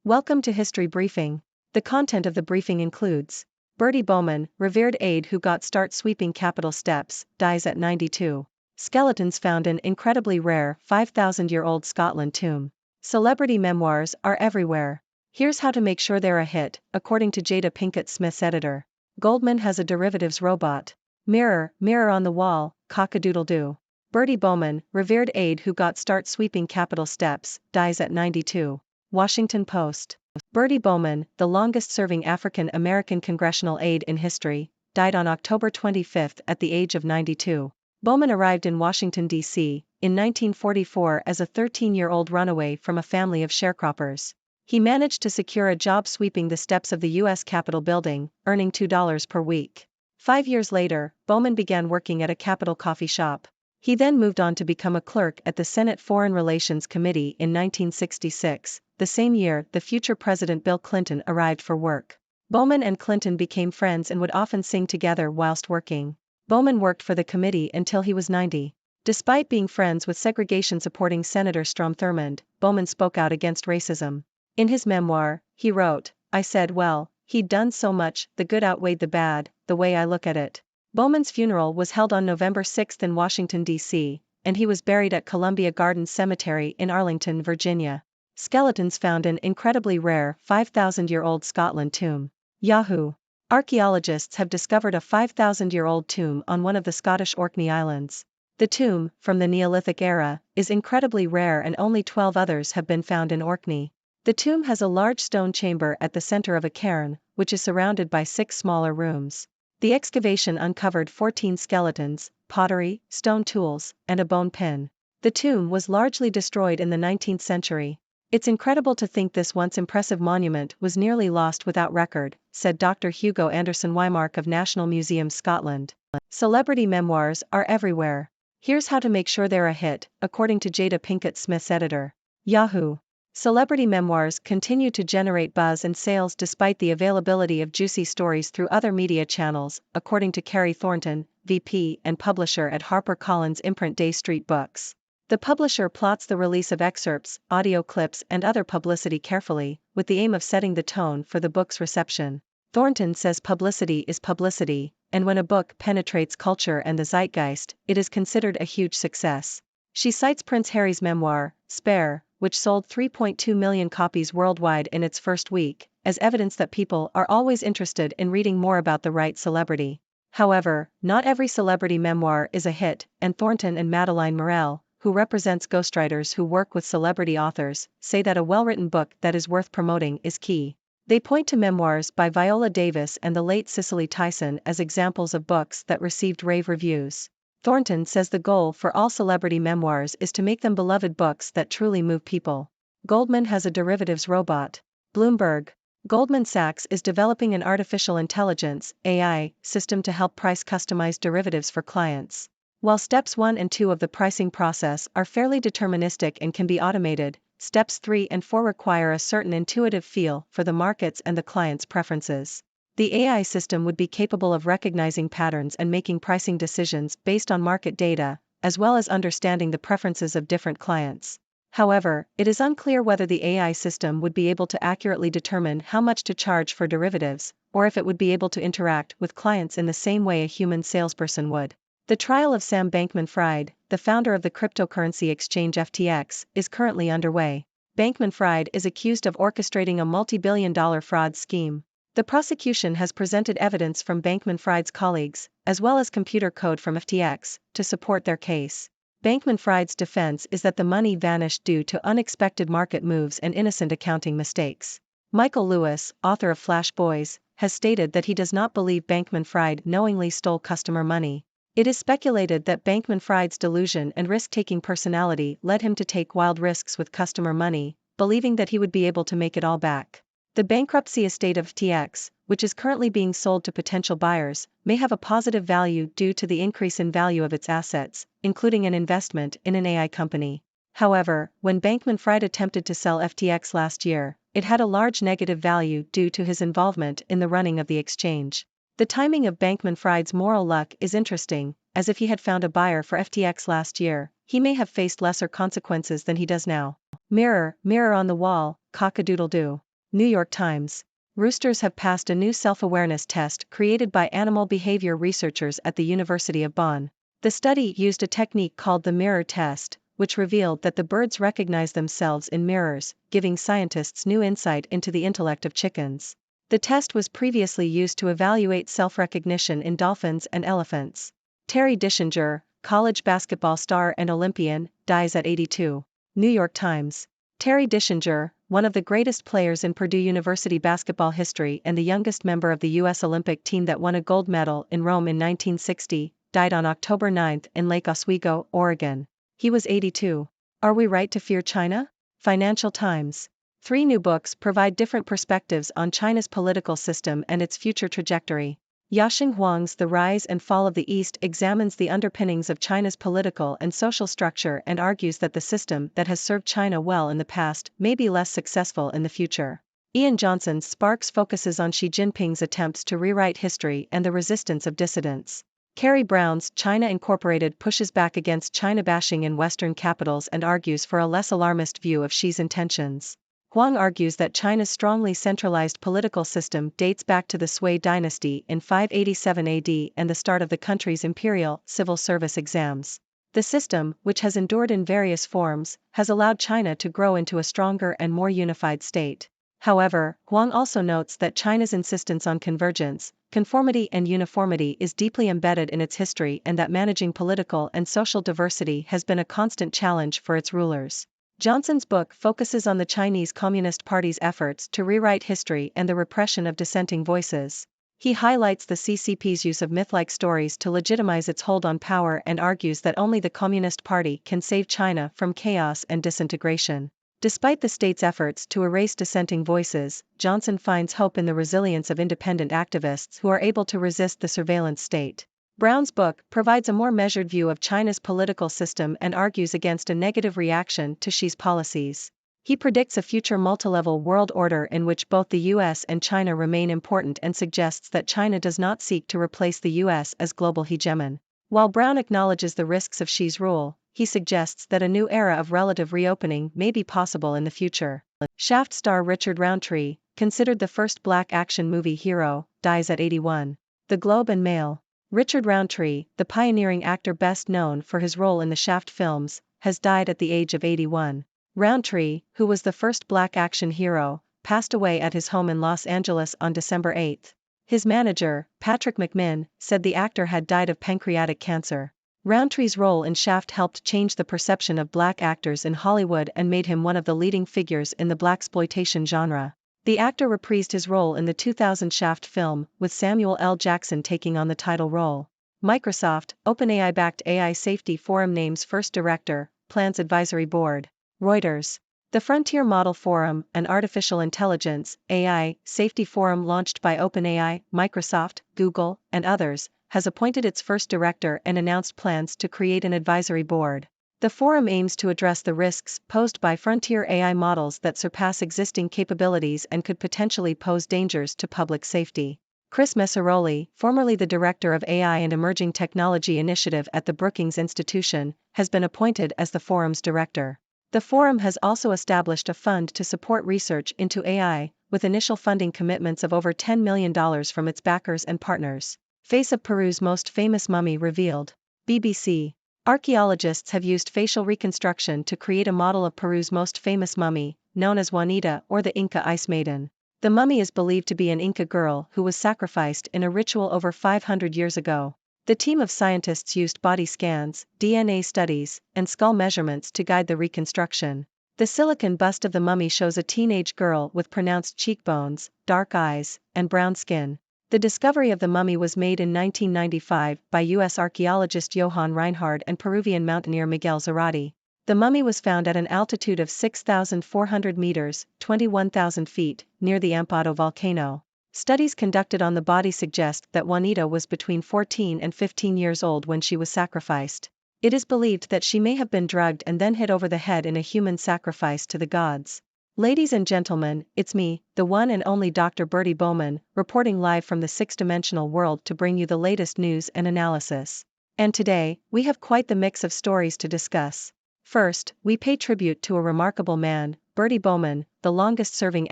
Welcome to History Briefing. The content of the briefing includes Bertie Bowman, revered aide who got start sweeping Capitol steps, dies at 92. Skeletons found in incredibly rare 5,000-year-old Scotland tomb. Celebrity memoirs are everywhere. Here's how to make sure they're a hit, according to Jada Pinkett Smith's editor. Goldman has a derivatives robot. Mirror, mirror on the wall, cock-a-doodle-doo. Bertie Bowman, revered aide who got start sweeping Capitol steps, dies at 92. Washington Post. Bertie Bowman, the longest-serving African-American congressional aide in history, died on October 25 at the age of 92. Bowman arrived in Washington, D.C., in 1944 as a 13-year-old runaway from a family of sharecroppers. He managed to secure a job sweeping the steps of the U.S. Capitol building, earning $2 per week. 5 years later, Bowman began working at a Capitol coffee shop. He then moved on to become a clerk at the Senate Foreign Relations Committee in 1966, the same year the future President Bill Clinton arrived for work. Bowman and Clinton became friends and would often sing together whilst working. Bowman worked for the committee until he was 90. Despite being friends with segregation-supporting Senator Strom Thurmond, Bowman spoke out against racism. In his memoir, he wrote, "I said, well, he'd done so much, the good outweighed the bad, the way I look at it." Bowman's funeral was held on November 6 in Washington, D.C., and he was buried at Columbia Gardens Cemetery in Arlington, Virginia. Skeletons found in incredibly rare 5,000-year-old Scotland tomb. Yahoo! Archaeologists have discovered a 5,000-year-old tomb on one of the Scottish Orkney Islands. The tomb, from the Neolithic era, is incredibly rare and only 12 others have been found in Orkney. The tomb has a large stone chamber at the center of a cairn, which is surrounded by 6 smaller rooms. The excavation uncovered 14 skeletons, pottery, stone tools, and a bone pin. The tomb was largely destroyed in the 19th century. "It's incredible to think this once impressive monument was nearly lost without record," said Dr. Hugo Anderson Wymark of National Museums Scotland. Celebrity memoirs are everywhere. Here's how to make sure they're a hit, according to Jada Pinkett Smith's editor. Yahoo! Celebrity memoirs continue to generate buzz and sales despite the availability of juicy stories through other media channels, according to Carrie Thornton, VP and publisher at HarperCollins imprint Day Street Books. The publisher plots the release of excerpts, audio clips and other publicity carefully, with the aim of setting the tone for the book's reception. Thornton says publicity is publicity, and when a book penetrates culture and the zeitgeist, it is considered a huge success. She cites Prince Harry's memoir, Spare, which sold 3.2 million copies worldwide in its first week, as evidence that people are always interested in reading more about the right celebrity. However, not every celebrity memoir is a hit, and Thornton and Madeline Morel, who represents ghostwriters who work with celebrity authors, say that a well-written book that is worth promoting is key. They point to memoirs by Viola Davis and the late Cicely Tyson as examples of books that received rave reviews. Thornton says the goal for all celebrity memoirs is to make them beloved books that truly move people. Goldman has a derivatives robot. Bloomberg. Goldman Sachs is developing an artificial intelligence (AI) system to help price customized derivatives for clients. While steps 1 and 2 of the pricing process are fairly deterministic and can be automated, steps 3 and 4 require a certain intuitive feel for the markets and the client's preferences. The AI system would be capable of recognizing patterns and making pricing decisions based on market data, as well as understanding the preferences of different clients. However, it is unclear whether the AI system would be able to accurately determine how much to charge for derivatives, or if it would be able to interact with clients in the same way a human salesperson would. The trial of Sam Bankman-Fried, the founder of the cryptocurrency exchange FTX, is currently underway. Bankman-Fried is accused of orchestrating a multi-billion-dollar fraud scheme. The prosecution has presented evidence from Bankman-Fried's colleagues, as well as computer code from FTX, to support their case. Bankman-Fried's defense is that the money vanished due to unexpected market moves and innocent accounting mistakes. Michael Lewis, author of Flash Boys, has stated that he does not believe Bankman-Fried knowingly stole customer money. It is speculated that Bankman-Fried's delusion and risk-taking personality led him to take wild risks with customer money, believing that he would be able to make it all back. The bankruptcy estate of FTX, which is currently being sold to potential buyers, may have a positive value due to the increase in value of its assets, including an investment in an AI company. However, when Bankman-Fried attempted to sell FTX last year, it had a large negative value due to his involvement in the running of the exchange. The timing of Bankman-Fried's moral luck is interesting, as if he had found a buyer for FTX last year, he may have faced lesser consequences than he does now. Mirror, mirror on the wall, cock-a-doodle-doo. New York Times. Roosters have passed a new self-awareness test created by animal behavior researchers at the University of Bonn. The study used a technique called the mirror test, which revealed that the birds recognize themselves in mirrors, giving scientists new insight into the intellect of chickens. The test was previously used to evaluate self-recognition in dolphins and elephants. Terry Dischinger, college basketball star and Olympian, dies at 82. New York Times. Terry Dischinger, one of the greatest players in Purdue University basketball history and the youngest member of the U.S. Olympic team that won a gold medal in Rome in 1960, died on October 9 in Lake Oswego, Oregon. He was 82. Are we right to fear China? Financial Times. 3 new books provide different perspectives on China's political system and its future trajectory. Yaxing Huang's The Rise and Fall of the East examines the underpinnings of China's political and social structure and argues that the system that has served China well in the past may be less successful in the future. Ian Johnson's Sparks focuses on Xi Jinping's attempts to rewrite history and the resistance of dissidents. Carrie Brown's China Incorporated pushes back against China bashing in Western capitals and argues for a less alarmist view of Xi's intentions. Huang argues that China's strongly centralized political system dates back to the Sui dynasty in 587 AD and the start of the country's imperial civil service exams. The system, which has endured in various forms, has allowed China to grow into a stronger and more unified state. However, Huang also notes that China's insistence on convergence, conformity and uniformity is deeply embedded in its history and that managing political and social diversity has been a constant challenge for its rulers. Johnson's book focuses on the Chinese Communist Party's efforts to rewrite history and the repression of dissenting voices. He highlights the CCP's use of myth-like stories to legitimize its hold on power and argues that only the Communist Party can save China from chaos and disintegration. Despite the state's efforts to erase dissenting voices, Johnson finds hope in the resilience of independent activists who are able to resist the surveillance state. Brown's book provides a more measured view of China's political system and argues against a negative reaction to Xi's policies. He predicts a future multilevel world order in which both the US and China remain important and suggests that China does not seek to replace the US as global hegemon. While Brown acknowledges the risks of Xi's rule, he suggests that a new era of relative reopening may be possible in the future. Shaft star Richard Roundtree, considered the first black action movie hero, dies at 81. The Globe and Mail. Richard Roundtree, the pioneering actor best known for his role in the Shaft films, has died at the age of 81. Roundtree, who was the first black action hero, passed away at his home in Los Angeles on December 8. His manager, Patrick McMinn, said the actor had died of pancreatic cancer. Roundtree's role in Shaft helped change the perception of black actors in Hollywood and made him one of the leading figures in the blaxploitation genre. The actor reprised his role in the 2000 Shaft film, with Samuel L. Jackson taking on the title role. Microsoft, OpenAI-backed AI Safety Forum names first director, plans advisory board. Reuters. The Frontier Model Forum, an artificial intelligence, AI, safety forum launched by OpenAI, Microsoft, Google, and others, has appointed its first director and announced plans to create an advisory board. The forum aims to address the risks posed by frontier AI models that surpass existing capabilities and could potentially pose dangers to public safety. Chris Messaroli, formerly the director of AI and Emerging Technology Initiative at the Brookings Institution, has been appointed as the forum's director. The forum has also established a fund to support research into AI, with initial funding commitments of over $10 million from its backers and partners. Face of Peru's most famous mummy revealed. BBC. Archaeologists have used facial reconstruction to create a model of Peru's most famous mummy, known as Juanita or the Inca Ice Maiden. The mummy is believed to be an Inca girl who was sacrificed in a ritual over 500 years ago. The team of scientists used body scans, DNA studies, and skull measurements to guide the reconstruction. The silicon bust of the mummy shows a teenage girl with pronounced cheekbones, dark eyes, and brown skin. The discovery of the mummy was made in 1995 by U.S. archaeologist Johann Reinhard and Peruvian mountaineer Miguel Zarate. The mummy was found at an altitude of 6,400 meters, 21,000 feet, near the Amparo volcano. Studies conducted on the body suggest that Juanita was between 14 and 15 years old when she was sacrificed. It is believed that she may have been drugged and then hit over the head in a human sacrifice to the gods. Ladies and gentlemen, it's me, the one and only Dr. Bertie Bowman, reporting live from the six-dimensional world to bring you the latest news and analysis. And today, we have quite the mix of stories to discuss. First, we pay tribute to a remarkable man, Bertie Bowman, the longest-serving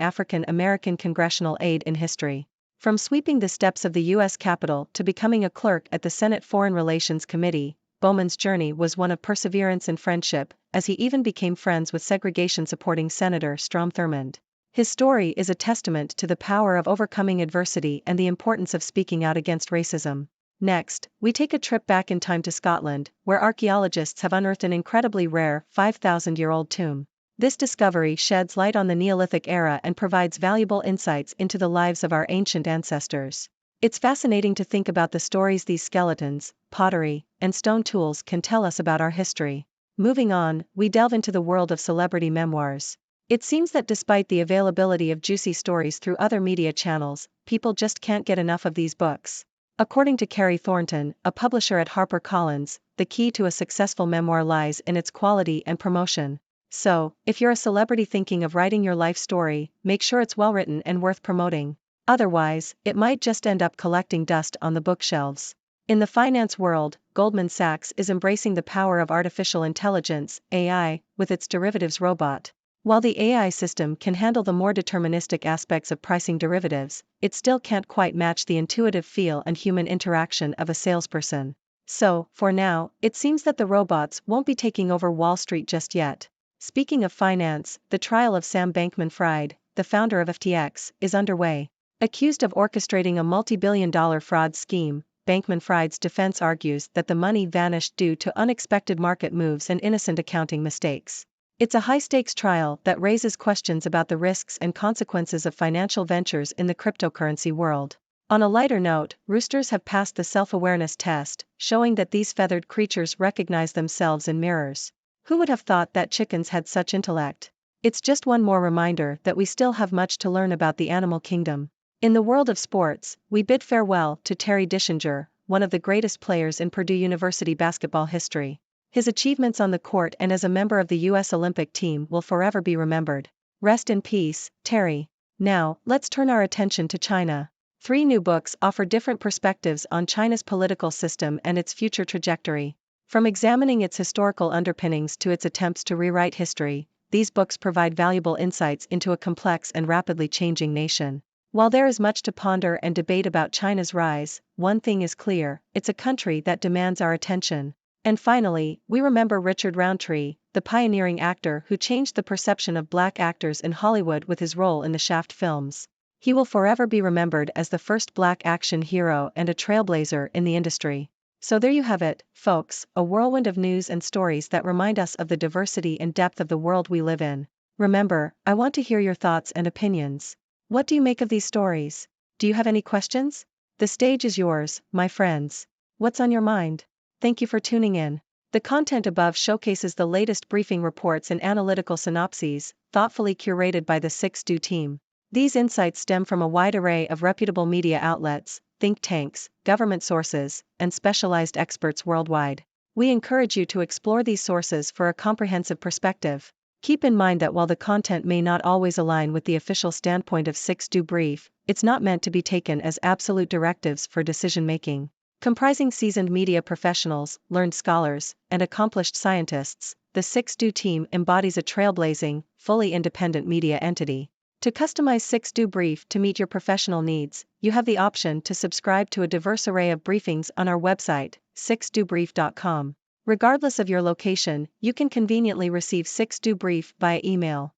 African-American congressional aide in history. From sweeping the steps of the U.S. Capitol to becoming a clerk at the Senate Foreign Relations Committee, Bowman's journey was one of perseverance and friendship, as he even became friends with segregation-supporting Senator Strom Thurmond. His story is a testament to the power of overcoming adversity and the importance of speaking out against racism. Next, we take a trip back in time to Scotland, where archaeologists have unearthed an incredibly rare 5,000-year-old tomb. This discovery sheds light on the Neolithic era and provides valuable insights into the lives of our ancient ancestors. It's fascinating to think about the stories these skeletons, pottery, and stone tools can tell us about our history. Moving on, we delve into the world of celebrity memoirs. It seems that despite the availability of juicy stories through other media channels, people just can't get enough of these books. According to Carrie Thornton, a publisher at HarperCollins, the key to a successful memoir lies in its quality and promotion. So, if you're a celebrity thinking of writing your life story, make sure it's well written and worth promoting. Otherwise, it might just end up collecting dust on the bookshelves. In the finance world, Goldman Sachs is embracing the power of artificial intelligence, AI, with its derivatives robot. While the AI system can handle the more deterministic aspects of pricing derivatives, it still can't quite match the intuitive feel and human interaction of a salesperson. So, for now, it seems that the robots won't be taking over Wall Street just yet. Speaking of finance, the trial of Sam Bankman-Fried, the founder of FTX, is underway. Accused of orchestrating a multi-billion-dollar fraud scheme, Bankman-Fried's defense argues that the money vanished due to unexpected market moves and innocent accounting mistakes. It's a high-stakes trial that raises questions about the risks and consequences of financial ventures in the cryptocurrency world. On a lighter note, roosters have passed the self-awareness test, showing that these feathered creatures recognize themselves in mirrors. Who would have thought that chickens had such intellect? It's just one more reminder that we still have much to learn about the animal kingdom. In the world of sports, we bid farewell to Terry Dischinger, one of the greatest players in Purdue University basketball history. His achievements on the court and as a member of the U.S. Olympic team will forever be remembered. Rest in peace, Terry. Now, let's turn our attention to China. 3 new books offer different perspectives on China's political system and its future trajectory. From examining its historical underpinnings to its attempts to rewrite history, these books provide valuable insights into a complex and rapidly changing nation. While there is much to ponder and debate about China's rise, one thing is clear: it's a country that demands our attention. And finally, we remember Richard Roundtree, the pioneering actor who changed the perception of black actors in Hollywood with his role in the Shaft films. He will forever be remembered as the first black action hero and a trailblazer in the industry. So there you have it, folks, a whirlwind of news and stories that remind us of the diversity and depth of the world we live in. Remember, I want to hear your thoughts and opinions. What do you make of these stories? Do you have any questions? The stage is yours, my friends. What's on your mind? Thank you for tuning in. The content above showcases the latest briefing reports and analytical synopses, thoughtfully curated by the 6Do team. These insights stem from a wide array of reputable media outlets, think tanks, government sources, and specialized experts worldwide. We encourage you to explore these sources for a comprehensive perspective. Keep in mind that while the content may not always align with the official standpoint of 6Do Brief, it's not meant to be taken as absolute directives for decision-making. Comprising seasoned media professionals, learned scholars, and accomplished scientists, the 6Do team embodies a trailblazing, fully independent media entity. To customize 6Do Brief to meet your professional needs, you have the option to subscribe to a diverse array of briefings on our website, 6dobrief.com. Regardless of your location, you can conveniently receive 6Do Brief via email.